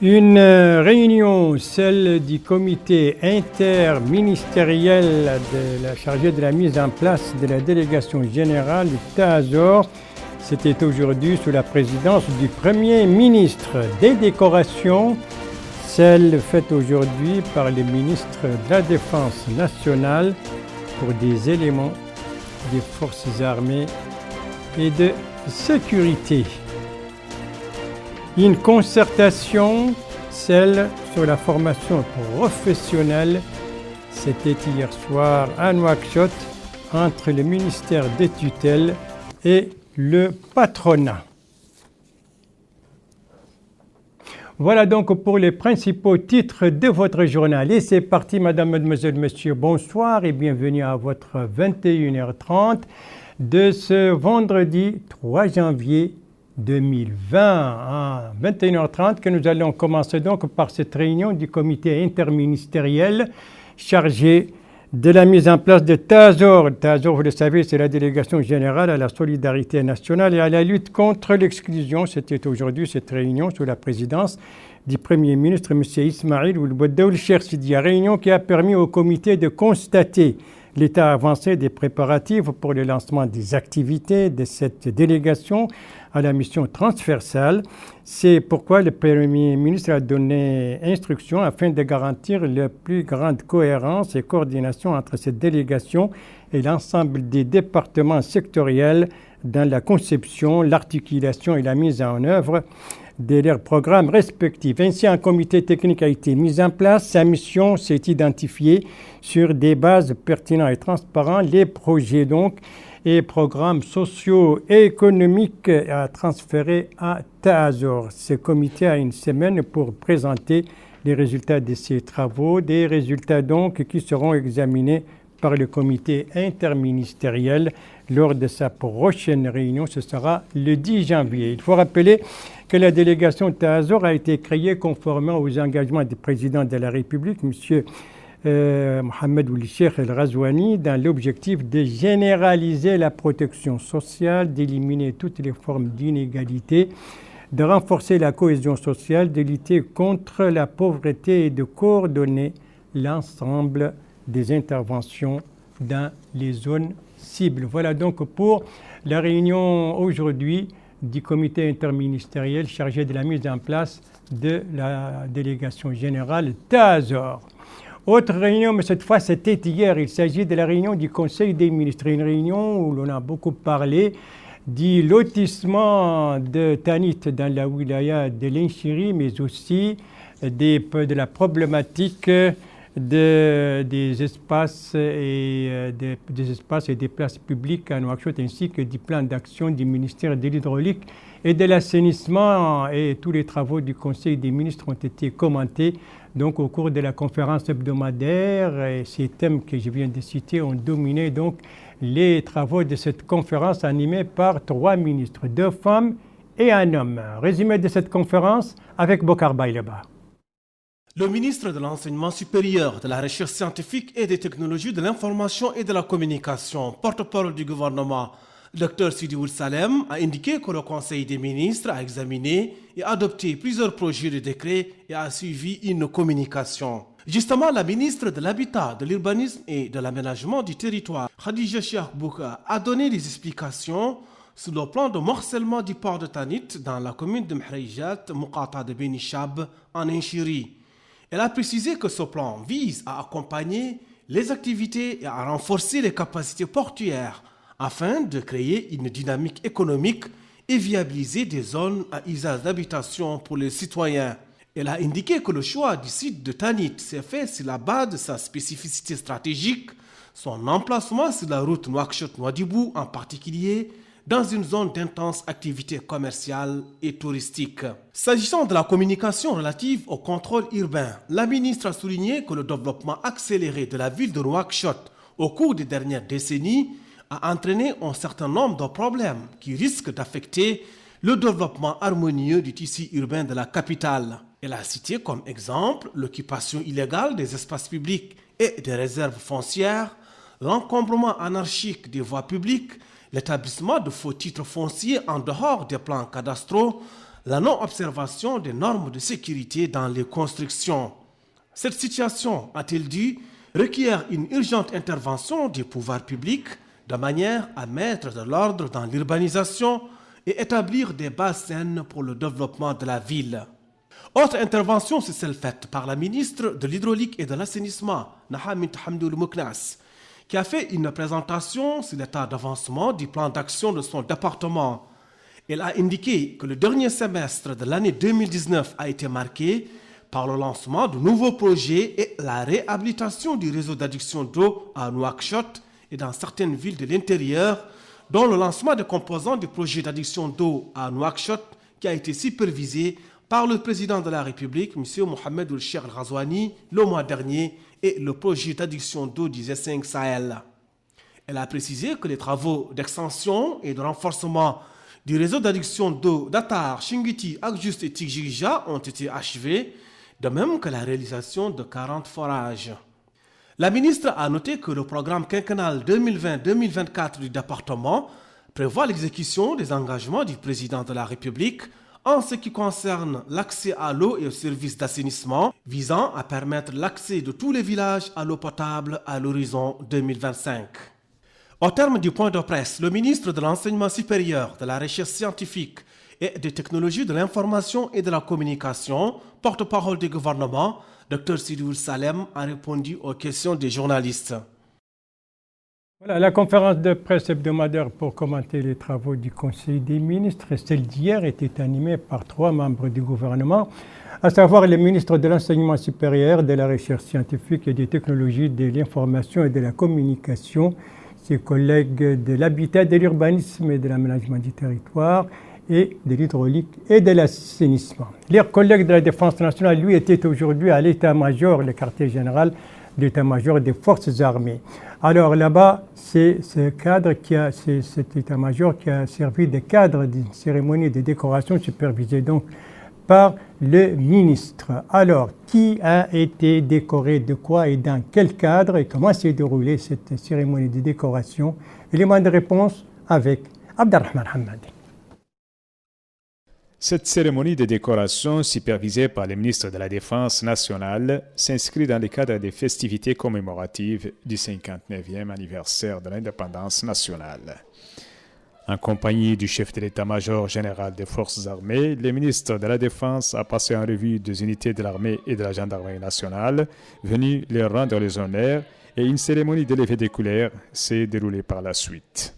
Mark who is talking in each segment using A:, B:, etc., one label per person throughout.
A: Une réunion, celle du comité interministériel chargé de la mise en place de la délégation générale du TASOR. C'était aujourd'hui sous la présidence du Premier ministre. Des décorations, celles faites aujourd'hui par les ministres de la Défense nationale pour des éléments des forces armées et de sécurité. Une concertation, celle sur la formation professionnelle, c'était hier soir à Nouakchott entre le ministère des tutelles et le patronat. Voilà donc pour les principaux titres de votre journal. Et c'est parti, madame, mademoiselle, monsieur, bonsoir et bienvenue à votre 21h30 de ce vendredi 3 janvier 2020 à 21h30 que nous allons commencer donc par cette réunion du comité interministériel chargé de la mise en place de TASOR. TASOR, vous le savez, c'est la délégation générale à la solidarité nationale et à la lutte contre l'exclusion. C'était aujourd'hui cette réunion sous la présidence du Premier ministre, M. Ismaïl Ould Boueddaoul Chersidi. Réunion qui a permis au comité de constater l'état avancé des préparatifs pour le lancement des activités de cette délégation à la mission transversale. C'est pourquoi le Premier ministre a donné instruction afin de garantir la plus grande cohérence et coordination entre cette délégation et l'ensemble des départements sectoriels dans la conception, l'articulation et la mise en œuvre de leurs programmes respectifs. Ainsi, un comité technique a été mis en place. Sa mission s'est identifiée sur des bases pertinentes et transparentes. Les projets donc et programmes sociaux et économiques à transférer à TASOR. Ce comité a une semaine pour présenter les résultats de ces travaux, des résultats donc qui seront examinés par le comité interministériel lors de sa prochaine réunion. Ce sera le 10 janvier. Il faut rappeler que la délégation TASOR a été créée conformément aux engagements du président de la République, M. Mohamed Ould Cheikh El Ghazouani, dans l'objectif de généraliser la protection sociale, d'éliminer toutes les formes d'inégalité, de renforcer la cohésion sociale, de lutter contre la pauvreté et de coordonner l'ensemble des interventions dans les zones cibles. Voilà donc pour la réunion aujourd'hui du comité interministériel chargé de la mise en place de la délégation générale TASOR. Autre réunion, mais cette fois c'était hier, il s'agit de la réunion du Conseil des ministres, une réunion où l'on a beaucoup parlé du lotissement de Tanit dans la wilaya de l'Inchiri, mais aussi de la problématique des espaces et des places publiques à Nouakchott, ainsi que du plan d'action du ministère de l'Hydraulique et de l'Assainissement. Et tous les travaux du Conseil des ministres ont été commentés donc au cours de la conférence hebdomadaire. Et ces thèmes que je viens de citer ont dominé donc les travaux de cette conférence animée par 3 ministres, 2 femmes et un homme. Résumé de cette conférence avec Bokar Bayleba.
B: Le ministre de l'Enseignement supérieur, de la Recherche scientifique et des technologies de l'information et de la communication, porte-parole du gouvernement, Dr Sidi Ould Salem, a indiqué que le Conseil des ministres a examiné et adopté plusieurs projets de décret et a suivi une communication. Justement, la ministre de l'Habitat, de l'Urbanisme et de l'Aménagement du territoire, Khadija Cheikh Bouka, a donné des explications sur le plan de morcellement du port de Tanit dans la commune de Mhreijat, Muqata de Benishab, en Inchiri. Elle a précisé que ce plan vise à accompagner les activités et à renforcer les capacités portuaires afin de créer une dynamique économique et viabiliser des zones à usage d'habitation pour les citoyens. Elle a indiqué que le choix du site de Tanit s'est fait sur la base de sa spécificité stratégique, son emplacement sur la route Nouakchott-Nouadhibou en particulier, dans une zone d'intense activité commerciale et touristique. S'agissant de la communication relative au contrôle urbain, la ministre a souligné que le développement accéléré de la ville de Nouakchott au cours des dernières décennies a entraîné un certain nombre de problèmes qui risquent d'affecter le développement harmonieux du tissu urbain de la capitale. Elle a cité comme exemple l'occupation illégale des espaces publics et des réserves foncières, l'encombrement anarchique des voies publiques, l'établissement de faux titres fonciers en dehors des plans cadastraux, la non-observation des normes de sécurité dans les constructions. Cette situation, a-t-il dit, requiert une urgente intervention des pouvoirs publics de manière à mettre de l'ordre dans l'urbanisation et établir des bases saines pour le développement de la ville. Autre intervention, c'est celle faite par la ministre de l'Hydraulique et de l'Assainissement, Nahamid Hamdoul Mouknas, qui a fait une présentation sur l'état d'avancement du plan d'action de son département. Elle a indiqué que le dernier semestre de l'année 2019 a été marqué par le lancement de nouveaux projets et la réhabilitation du réseau d'adduction d'eau à Nouakchott et dans certaines villes de l'intérieur, dont le lancement des composants du projet d'adduction d'eau à Nouakchott qui a été supervisé par le président de la République, M. Mohamed Ould-Cheikh Al-Ghazouani, le mois dernier, et le projet d'adduction d'eau du G5 Sahel. Elle a précisé que les travaux d'extension et de renforcement du réseau d'adduction d'eau d'Atar, Chinguitti, Akjust et Tigjirija ont été achevés, de même que la réalisation de 40 forages. La ministre a noté que le programme quinquennal 2020-2024 du département prévoit l'exécution des engagements du président de la République en ce qui concerne l'accès à l'eau et aux services d'assainissement, visant à permettre l'accès de tous les villages à l'eau potable à l'horizon 2025. Au terme du point de presse, le ministre de l'Enseignement supérieur, de la Recherche scientifique et des technologies de l'information et de la communication, porte-parole du gouvernement, Dr Sidi Ould Salem, a répondu aux questions des journalistes.
A: Voilà, la conférence de presse hebdomadaire pour commenter les travaux du Conseil des ministres, celle d'hier, était animée par 3 membres du gouvernement, à savoir le ministre de l'Enseignement supérieur, de la Recherche scientifique et des technologies de l'information et de la communication, ses collègues de l'habitat, de l'urbanisme et de l'aménagement du territoire, et de l'hydraulique et de l'assainissement. Leurs collègues de la Défense nationale, lui, étaient aujourd'hui à l'état-major, le quartier général de l'état-major des forces armées. Alors là-bas, c'est cet état-major qui a servi de cadre d'une cérémonie de décoration supervisée donc par le ministre. Alors, qui a été décoré de quoi et dans quel cadre et comment s'est déroulée cette cérémonie de décoration? Élément de réponse avec Abdelrahman Hamadi.
C: Cette cérémonie de décoration, supervisée par le ministre de la Défense nationale, s'inscrit dans le cadre des festivités commémoratives du 59e anniversaire de l'indépendance nationale. En compagnie du chef de l'état-major général des forces armées, le ministre de la Défense a passé en revue des unités de l'armée et de la gendarmerie nationale, venues leur rendre les honneurs, et une cérémonie de levée des couleurs s'est déroulée par la suite.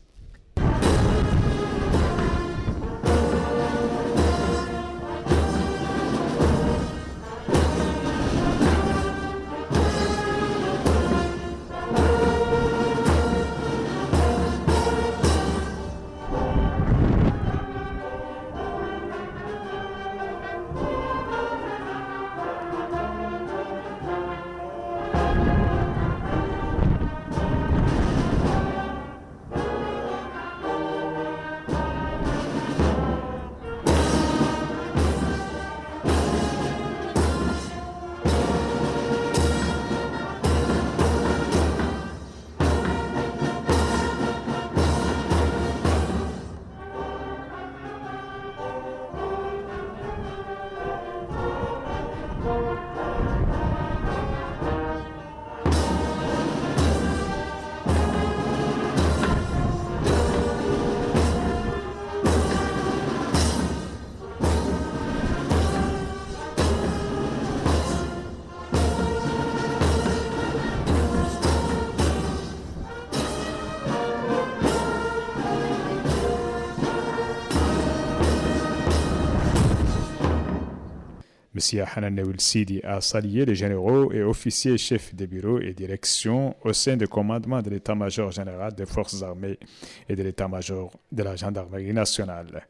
C: M. Hanan Ould Sidi a salué les généraux et officiers chefs de bureau et direction au sein du commandement de l'état-major général des forces armées et de l'état-major de la gendarmerie nationale.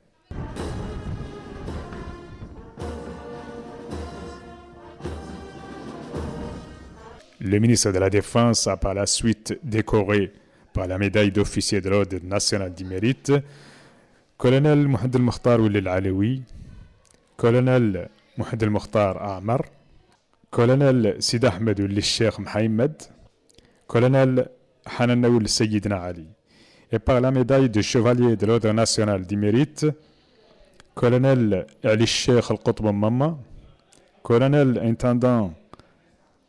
C: Le ministre de la Défense a par la suite décoré par la médaille d'officier de l'ordre national du mérite colonel Mohamed El-Mokhtar Ould Alaoui, colonel Mohamed El-Mokhtar Amar, colonel Sid Ahmed Ould Cheikh Mohamed, colonel Hanan Ould Sayyidna Ali, et par la médaille de chevalier de l'ordre national du mérite colonel Ali Cheikh Al-Qutb Mama, colonel intendant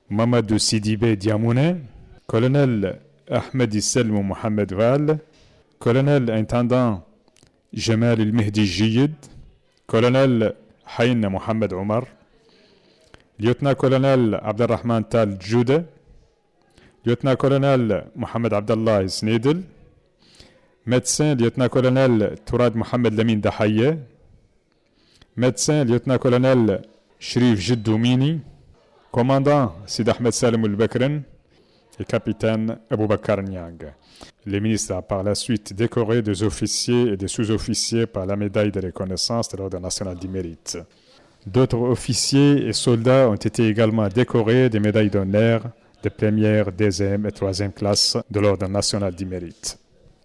C: Mamadou Sidibé Diamouné, colonel Ahmed Selmou Mohamed Val, colonel intendant Jamal El-Mehdi Jiyid, colonel Haïna Mohamed Omar, lieutenant-colonel Abdelrahman Tal Djoude, lieutenant-colonel Mohamed Abdallah Snedel, médecin lieutenant-colonel Tourad Mohamed Lamine Dahaye, médecin lieutenant-colonel Shrif Jiddoumini, commandant Sid Ahmed Salim El-Bekren et capitaine Aboubakar Niang. Le ministre a par la suite décoré des officiers et des sous-officiers par la médaille de reconnaissance de l'Ordre national du mérite. D'autres officiers et soldats ont été également décorés des médailles d'honneur de première, deuxième et troisième classe de l'Ordre national du mérite.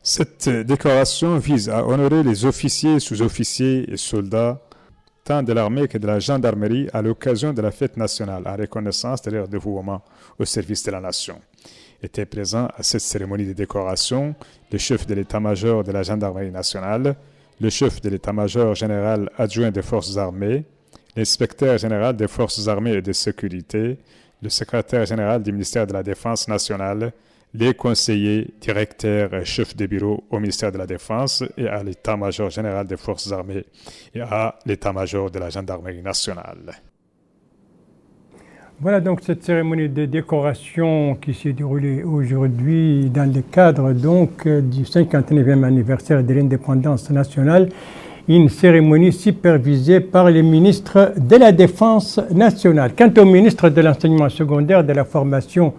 C: Cette décoration vise à honorer les officiers, sous-officiers et soldats tant de l'armée que de la gendarmerie à l'occasion de la fête nationale en reconnaissance de leur dévouement au service de la nation. Étaient présents à cette cérémonie de décoration le chef de l'état-major de la gendarmerie nationale, le chef de l'état-major général adjoint des forces armées, l'inspecteur général des forces armées et de sécurité, le secrétaire général du ministère de la Défense nationale, les conseillers, directeurs et chefs de bureau au ministère de la Défense et à l'état-major général des forces armées et à l'état-major de la gendarmerie nationale.
A: Voilà donc cette cérémonie de décoration qui s'est déroulée aujourd'hui dans le cadre donc du 59e anniversaire de l'indépendance nationale, une cérémonie supervisée par les ministres de la Défense nationale. Quant au ministre de l'enseignement secondaire, de la formation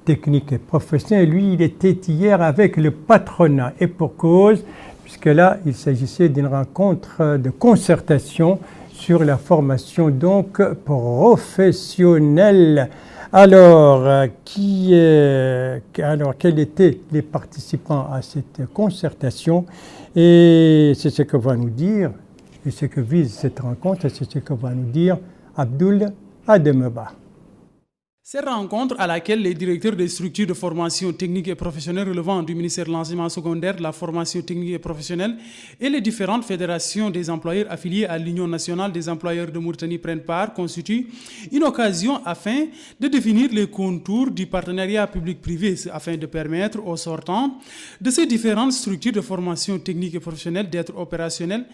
A: technique et professionnelle, lui, il était hier avec le patronat et pour cause, puisque là, il s'agissait d'une rencontre de concertation sur la formation donc professionnelle. Alors, quels étaient les participants à cette concertation? Et c'est ce que va nous dire, et ce que vise cette rencontre, et c'est ce que va nous dire Abdoul Ademeba.
D: Cette rencontre à laquelle les directeurs des structures de formation technique et professionnelle relevant du ministère de l'enseignement secondaire, de la formation technique et professionnelle et les différentes fédérations des employeurs affiliés à l'Union nationale des employeurs de Mauritanie prennent part constitue une occasion afin de définir les contours du partenariat public-privé afin de permettre aux sortants de ces différentes structures de formation technique et professionnelle d'être opérationnels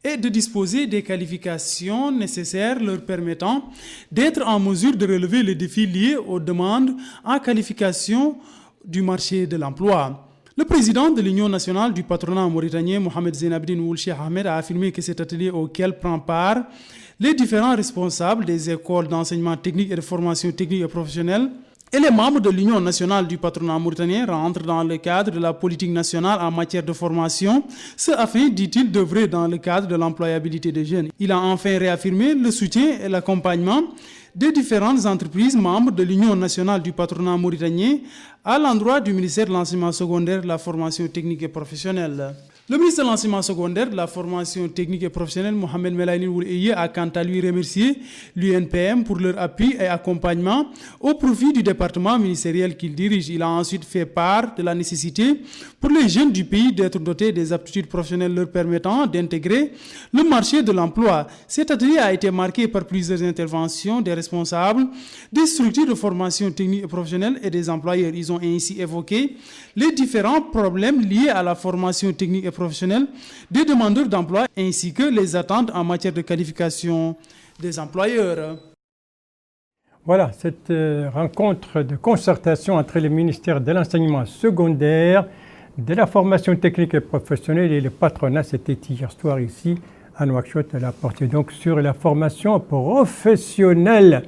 D: et de disposer des qualifications nécessaires leur permettant d'être en mesure de relever les défis liés aux demandes en qualification du marché de l'emploi. Le président de l'Union nationale du patronat mauritanien, Mohamed Zenabdine Ould Cheikh Ahmed, a affirmé que cet atelier auquel prend part les différents responsables des écoles d'enseignement technique et de formation technique et professionnelle et les membres de l'Union nationale du patronat mauritanien rentrent dans le cadre de la politique nationale en matière de formation, ce afin, dit-il, d'œuvrer dans le cadre de l'employabilité des jeunes. Il a enfin réaffirmé le soutien et l'accompagnement des différentes entreprises membres de l'Union nationale du patronat mauritanien à l'endroit du ministère de l'enseignement secondaire, de la formation technique et professionnelle. Le ministre de l'enseignement secondaire, de la formation technique et professionnelle, Mohamed Melaini Ould Eye, a quant à lui remercié l'UNPM pour leur appui et accompagnement au profit du département ministériel qu'il dirige. Il a ensuite fait part de la nécessité pour les jeunes du pays d'être dotés des aptitudes professionnelles leur permettant d'intégrer le marché de l'emploi. Cet atelier a été marqué par plusieurs interventions des responsables des structures de formation technique et professionnelle et des employeurs. Ils ont ainsi évoqué les différents problèmes liés à la formation technique et professionnelle des demandeurs d'emploi ainsi que les attentes en matière de qualification des employeurs.
A: Voilà, cette rencontre de concertation entre le ministère de l'enseignement secondaire, de la formation technique et professionnelle et le patronat, c'était hier soir ici à Nouakchott. Elle a porté donc sur la formation professionnelle.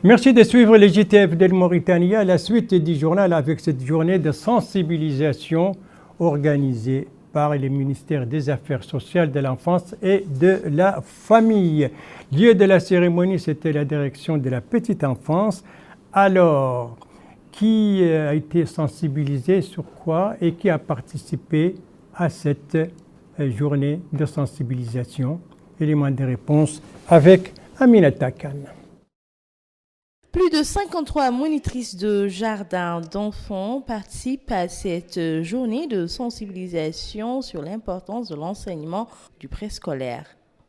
A: Merci de suivre les JTF de Mauritanie à la suite du journal avec cette journée de sensibilisation organisée par les ministères des Affaires sociales, de l'enfance et de la famille. Lieu de la cérémonie, c'était la direction de la petite enfance. Alors, qui a été sensibilisé sur quoi et qui a participé à cette journée de sensibilisation? Élément de réponse avec Aminata Khan.
E: Plus de 53 monitrices de jardins d'enfants participent à cette journée de sensibilisation sur l'importance de l'enseignement du préscolaire.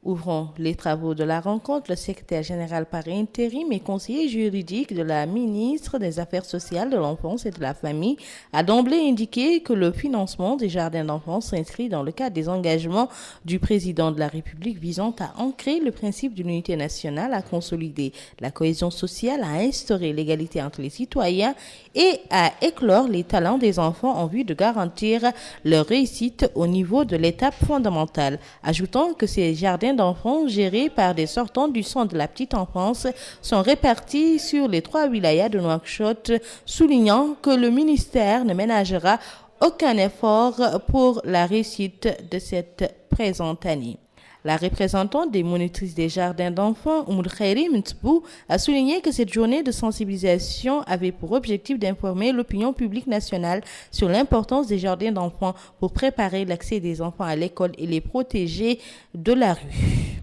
E: Ouvrant les travaux de la rencontre, le secrétaire général par intérim et conseiller juridique de la ministre des Affaires sociales, de l'enfance et de la famille a d'emblée indiqué que le financement des jardins d'enfants s'inscrit dans le cadre des engagements du président de la République visant à ancrer le principe de l'unité nationale, à consolider la cohésion sociale, à instaurer l'égalité entre les citoyens et à éclore les talents des enfants en vue de garantir leur réussite au niveau de l'étape fondamentale. Ajoutant que ces jardins d'enfants gérés par des sortants du centre de la petite enfance sont répartis sur les 3 wilayas de Nouakchott, soulignant que le ministère ne ménagera aucun effort pour la réussite de cette présente année. La représentante des monitrices des jardins d'enfants, Oumoud Khairi Mtbou, a souligné que cette journée de sensibilisation avait pour objectif d'informer l'opinion publique nationale sur l'importance des jardins d'enfants pour préparer l'accès des enfants à l'école et les protéger de la rue.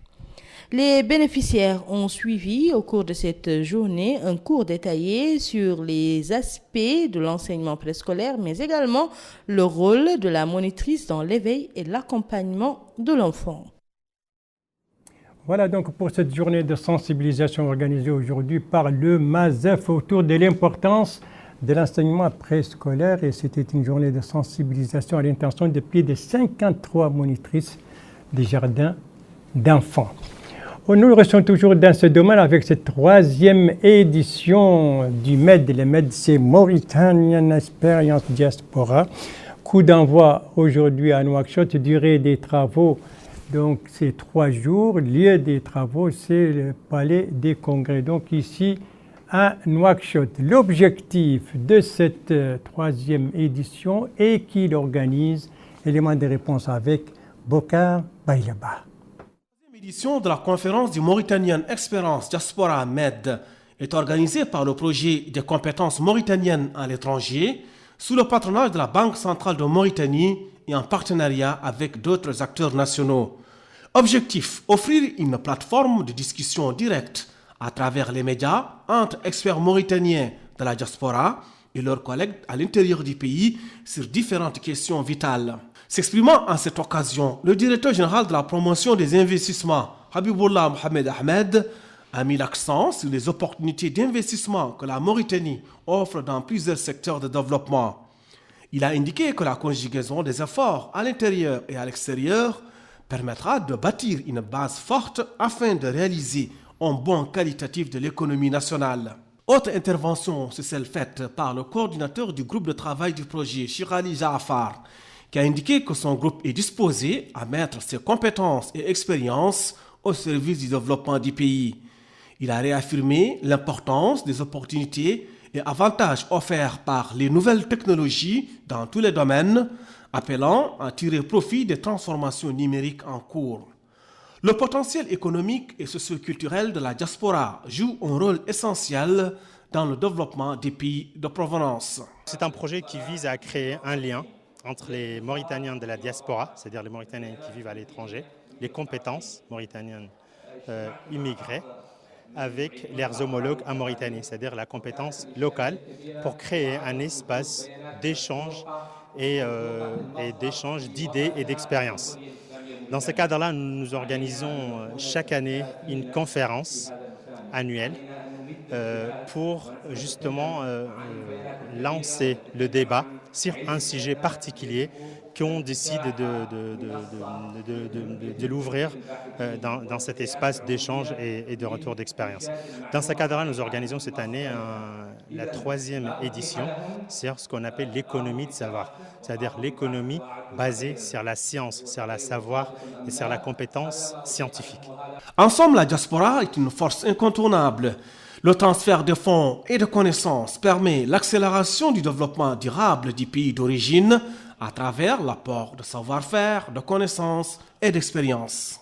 E: Les bénéficiaires ont suivi au cours de cette journée un cours détaillé sur les aspects de l'enseignement préscolaire, mais également le rôle de la monitrice dans l'éveil et l'accompagnement de l'enfant.
A: Voilà donc pour cette journée de sensibilisation organisée aujourd'hui par le MASEF autour de l'importance de l'enseignement préscolaire. Et c'était une journée de sensibilisation à l'intention de plus de 53 monitrices des jardins d'enfants. Nous restons toujours dans ce domaine avec cette 3e édition du MED. Le MED, c'est Mauritanian Experience Diaspora. Coup d'envoi aujourd'hui à Nouakchott, durée des travaux. Donc, c'est 3 jours. Lieu des travaux, c'est le Palais des Congrès. Donc, ici, à Nouakchott. L'objectif de cette 3e édition est qu'il organise éléments de réponse avec Bokar Bailaba.
B: La 3e édition de la conférence du Mauritanian Experience Diaspora MED est organisée par le projet des compétences mauritaniennes à l'étranger sous le patronage de la Banque centrale de Mauritanie et en partenariat avec d'autres acteurs nationaux. Objectif, offrir une plateforme de discussion directe à travers les médias entre experts mauritaniens de la diaspora et leurs collègues à l'intérieur du pays sur différentes questions vitales. S'exprimant en cette occasion, le directeur général de la promotion des investissements, Habibullah Mohamed Ahmed, a mis l'accent sur les opportunités d'investissement que la Mauritanie offre dans plusieurs secteurs de développement. Il a indiqué que la conjugaison des efforts à l'intérieur et à l'extérieur permettra de bâtir une base forte afin de réaliser un bond qualitatif de l'économie nationale. Autre intervention, c'est celle faite par le coordinateur du groupe de travail du projet, Chirali Jaafar, qui a indiqué que son groupe est disposé à mettre ses compétences et expériences au service du développement du pays. Il a réaffirmé l'importance des opportunités et avantages offerts par les nouvelles technologies dans tous les domaines, appelant à tirer profit des transformations numériques en cours. Le potentiel économique et socio-culturel de la diaspora joue un rôle essentiel dans le développement des pays de provenance.
F: C'est un projet qui vise à créer un lien entre les Mauritaniens de la diaspora, c'est-à-dire les Mauritaniens qui vivent à l'étranger, les compétences mauritaniennes immigrées, avec leurs homologues en Mauritanie, c'est-à-dire la compétence locale, pour créer un espace d'échange et d'échange d'idées et d'expériences. Dans ce cadre-là, nous organisons chaque année une conférence annuelle pour justement lancer le débat sur un sujet particulier qu'on décide de l'ouvrir dans cet espace d'échange et de retour d'expérience. Dans ce cadre-là, nous organisons cette année la 3e édition sur ce qu'on appelle l'économie de savoir, c'est-à-dire l'économie basée sur la science, sur la savoir et sur la compétence scientifique.
B: En somme, la diaspora est une force incontournable. Le transfert de fonds et de connaissances permet l'accélération du développement durable du pays d'origine à travers l'apport de savoir-faire, de connaissances et d'expérience.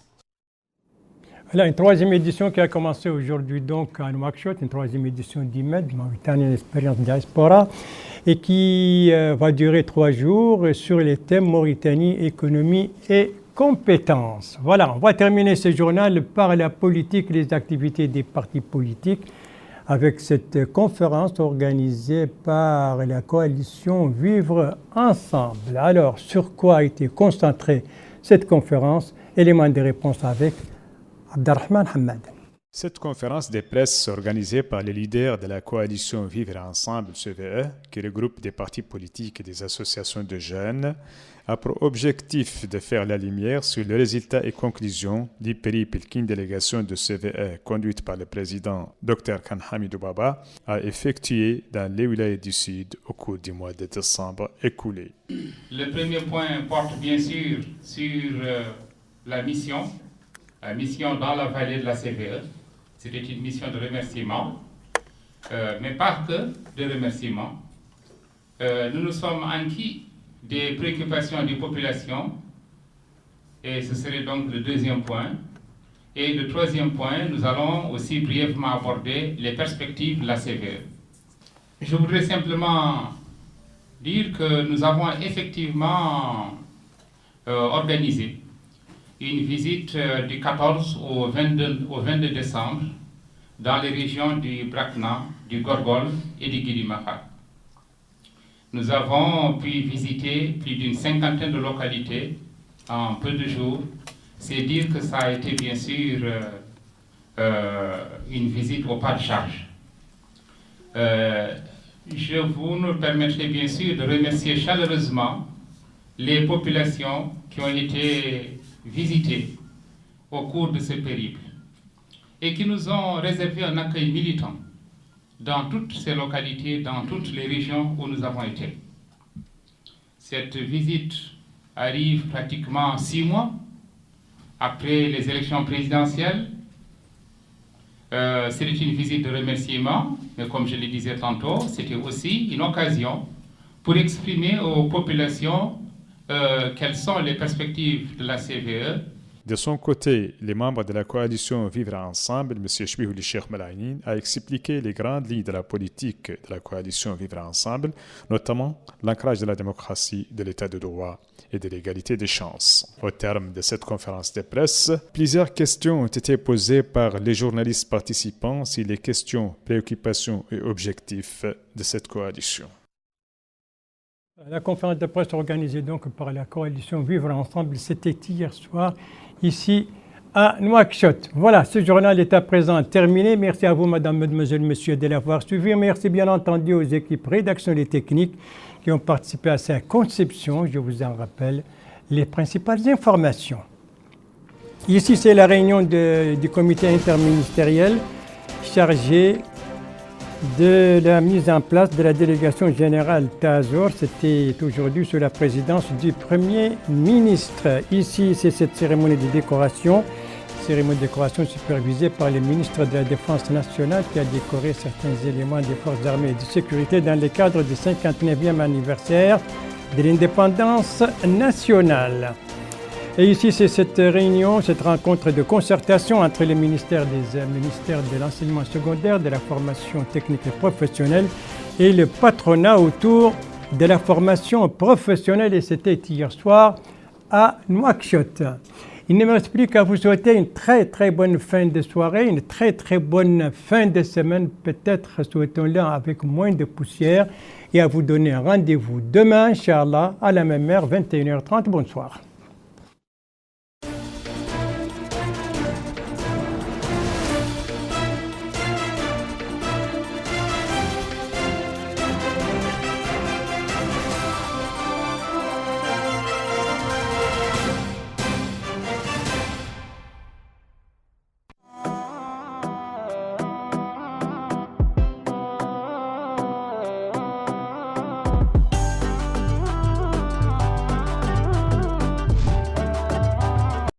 A: Voilà une 3e édition qui a commencé aujourd'hui donc à Nouakchott, une 3e édition d'IMED, Mauritanian Experience Diaspora, et qui va durer 3 jours sur les thèmes Mauritanie, économie et compétences. Voilà, on va terminer ce journal par la politique et les activités des partis politiques avec cette conférence organisée par la coalition Vivre Ensemble. Alors, sur quoi a été concentrée cette conférence? Élément de réponse avec Abdelrahman Hamad.
C: Cette conférence de presse organisée par les leaders de la coalition Vivre Ensemble CVE, qui regroupe des partis politiques et des associations de jeunes, a pour objectif de faire la lumière sur les résultats et conclusions du périple qu'une délégation de CVE conduite par le président Dr Khan Hamidou Baba a effectué dans les wilayas du Sud au cours du mois de décembre écoulé.
G: Le premier point porte bien sûr sur la mission dans la vallée de la CVE. C'était une mission de remerciement, mais pas que de remerciement. Nous nous sommes enquis des préoccupations des populations, et ce serait donc le deuxième point. Et le troisième point, nous allons aussi brièvement aborder les perspectives de la CVE. Je voudrais simplement dire que nous avons effectivement organisé une visite du 14 au 22 décembre dans les régions du Brakna, du Gorgol et du Guidimaha. Nous avons pu visiter plus d'une cinquantaine de localités en peu de jours. C'est dire que ça a été bien sûr une visite au pas de charge. Vous nous permettrez bien sûr de remercier chaleureusement les populations qui ont été visitées au cours de ce périple et qui nous ont réservé un accueil militant dans toutes ces localités, dans toutes les régions où nous avons été. Cette visite arrive pratiquement 6 mois après les élections présidentielles. C'était une visite de remerciement, mais comme je le disais tantôt, c'était aussi une occasion pour exprimer aux populations quelles sont les perspectives de la CVE.
C: De son côté, les membres de la coalition Vivre Ensemble, M. Chbihouli Cheikh Melaïnin, a expliqué les grandes lignes de la politique de la coalition Vivre Ensemble, notamment l'ancrage de la démocratie, de l'état de droit et de l'égalité des chances. Au terme de cette conférence de presse, plusieurs questions ont été posées par les journalistes participants sur les questions, préoccupations et objectifs de cette coalition.
A: La conférence de presse organisée donc par la coalition Vivre Ensemble, c'était hier soir ici à Nouakchott. Voilà, ce journal est à présent terminé. Merci à vous, madame, mademoiselle, monsieur, de l'avoir suivi. Merci bien entendu aux équipes rédaction et techniques qui ont participé à sa conception. Je vous en rappelle les principales informations. Ici, c'est la réunion du comité interministériel chargé de la mise en place de la délégation générale Tazor. C'était aujourd'hui sous la présidence du Premier ministre. Ici, c'est cette cérémonie de décoration supervisée par le ministre de la Défense nationale qui a décoré certains éléments des forces armées et de sécurité dans le cadre du 59e anniversaire de l'indépendance nationale. Et ici, c'est cette réunion, cette rencontre de concertation entre les ministères de l'enseignement secondaire, de la formation technique et professionnelle et le patronat autour de la formation professionnelle. Et c'était hier soir à Nouakchott. Il ne me reste plus qu'à vous souhaiter une très très bonne fin de soirée, une très très bonne fin de semaine, peut-être souhaitons-le avec moins de poussière, et à vous donner un rendez-vous demain, Inch'Allah, à la même heure, 21h30. Bonsoir.